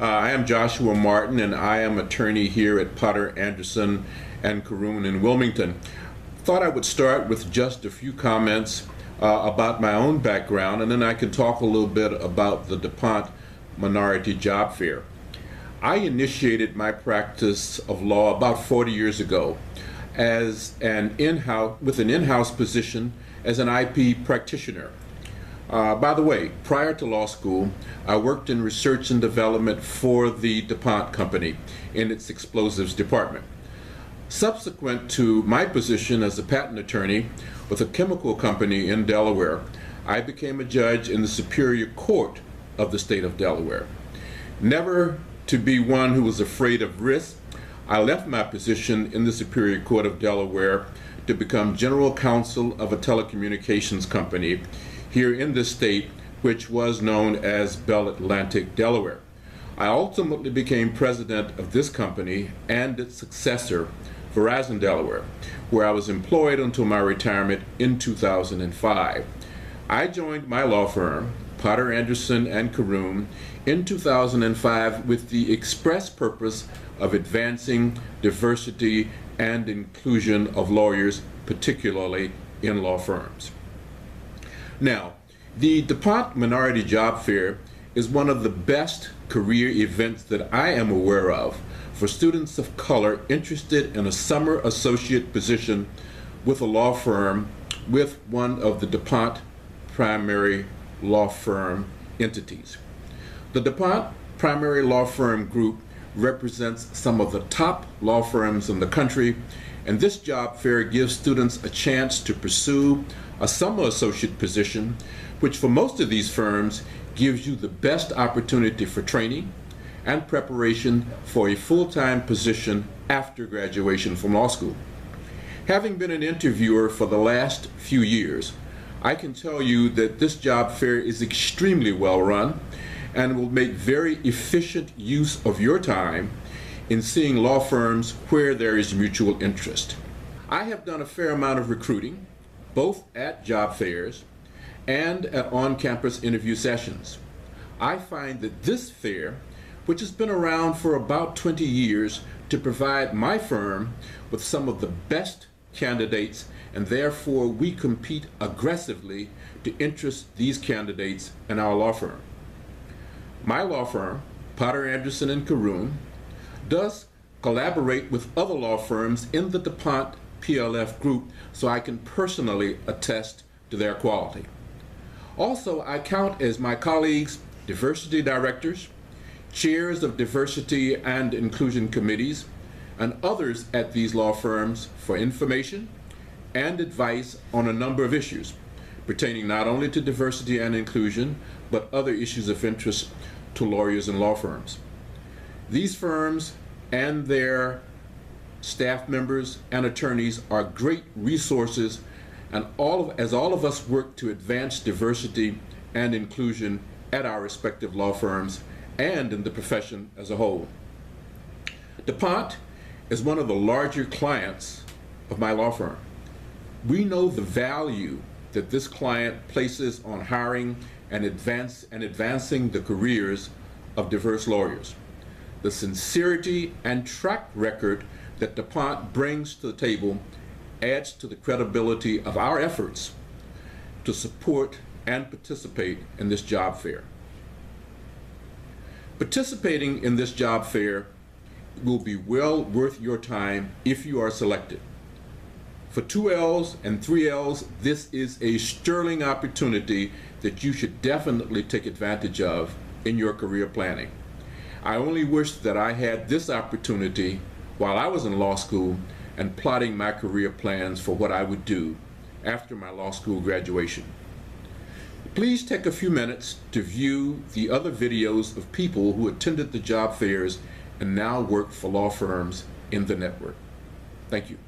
I am Joshua Martin, and I am attorney here at Potter, Anderson, and Corroon in Wilmington. Thought I would start with just a few comments about my own background, and then I can talk a little bit about the DuPont Minority Job Fair. I initiated my practice of law about 40 years ago as with an in-house position as an IP practitioner. By the way, prior to law school, I worked in research and development for the DuPont company in its explosives department. Subsequent to my position as a patent attorney with a chemical company in Delaware, I became a judge in the Superior Court of the state of Delaware. Never to be one who was afraid of risk, I left my position in the Superior Court of Delaware to become general counsel of a telecommunications company here in this state, which was known as Bell Atlantic, Delaware. I ultimately became president of this company and its successor, Verizon Delaware, where I was employed until my retirement in 2005. I joined my law firm, Potter, Anderson, and Corroon, in 2005 with the express purpose of advancing diversity and inclusion of lawyers, particularly in law firms. Now, the DuPont Minority Job Fair is one of the best career events that I am aware of for students of color interested in a summer associate position with a law firm with one of the DuPont primary law firm entities. The DuPont primary law firm group represents some of the top law firms in the country, and this job fair gives students a chance to pursue a summer associate position, which for most of these firms gives you the best opportunity for training and preparation for a full-time position after graduation from law school. Having been an interviewer for the last few years, I can tell you that this job fair is extremely well run and will make very efficient use of your time in seeing law firms where there is mutual interest. I have done a fair amount of recruiting, both at job fairs and at on-campus interview sessions. I find that this fair, which has been around for about 20 years, to provide my firm with some of the best candidates, and therefore we compete aggressively to interest these candidates in our law firm. My law firm, Potter, Anderson, and Corroon, does collaborate with other law firms in the DuPont PLF group, so I can personally attest to their quality. Also, I count as my colleagues diversity directors, chairs of diversity and inclusion committees, and others at these law firms for information and advice on a number of issues pertaining not only to diversity and inclusion, but other issues of interest to lawyers and law firms. These firms and their staff members and attorneys are great resources, and as all of us work to advance diversity and inclusion at our respective law firms and in the profession as a whole. DuPont is one of the larger clients of my law firm. We know the value that this client places on hiring and advancing the careers of diverse lawyers. The sincerity and track record that DuPont brings to the table adds to the credibility of our efforts to support and participate in this job fair. Participating in this job fair will be well worth your time if you are selected. For 2Ls and 3Ls, this is a sterling opportunity that you should definitely take advantage of in your career planning. I only wish that I had this opportunity while I was in law school and plotting my career plans for what I would do after my law school graduation. Please take a few minutes to view the other videos of people who attended the job fairs and now work for law firms in the network. Thank you.